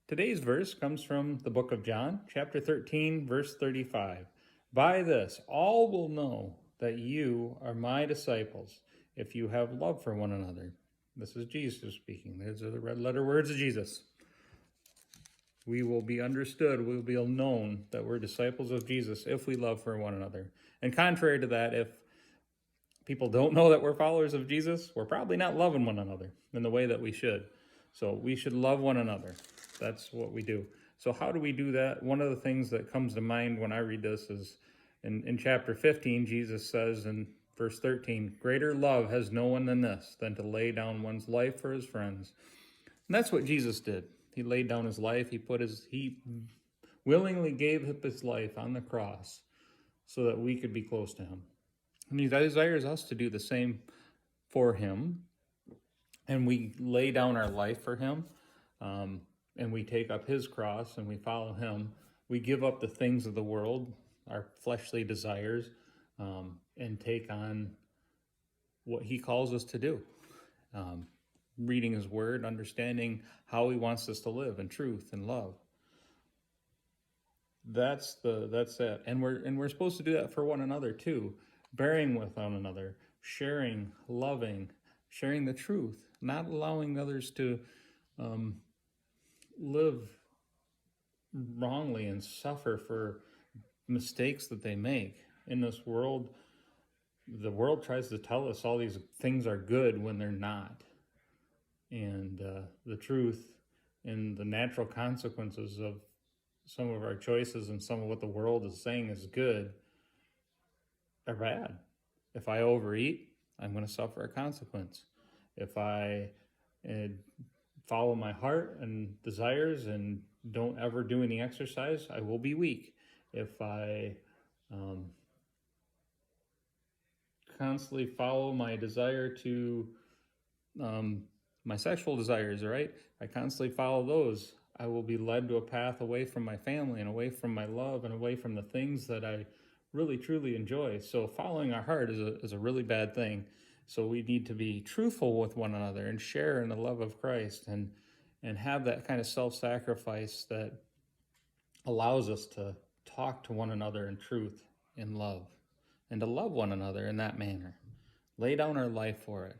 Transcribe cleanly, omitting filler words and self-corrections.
Today's verse comes from the book of John, chapter 13, verse 35. By this, all will know that you are my disciples if you have love for one another. This is Jesus speaking. These are the red letter words of Jesus. We will be understood, we will be known that we're disciples of Jesus if we love for one another. And contrary to that, if people don't know that we're followers of Jesus, we're probably not loving one another in the way that we should. So we should love one another. That's what we do. So how do we do that? One of the things that comes to mind when I read this is in chapter 15, Jesus says in verse 13, greater love has no one than this, than to lay down one's life for his friends. And that's what Jesus did. He laid down his life. He willingly gave up his life on the cross so that we could be close to him. And he desires us to do the same for him. And we lay down our life for him. And we take up his cross and we follow him. We give up the things of the world, our fleshly desires, and take on what he calls us to do. Reading his word, understanding how he wants us to live in truth and love. That's it. And we're supposed to do that for one another too, bearing with one another, sharing, loving, sharing the truth, not allowing others to live wrongly and suffer for mistakes that they make. In this world, the world tries to tell us all these things are good when they're not. And the truth and the natural consequences of some of our choices and some of what the world is saying is good are bad. If I overeat, I'm going to suffer a consequence. If I follow my heart and desires and don't ever do any exercise, I will be weak. If I constantly follow my desire to my sexual desires, right? I constantly follow those. I will be led to a path away from my family and away from my love and away from the things that I really, truly enjoy. So following our heart is a really bad thing. So we need to be truthful with one another and share in the love of Christ and have that kind of self-sacrifice that allows us to talk to one another in truth, in love, and to love one another in that manner. Lay down our life for it.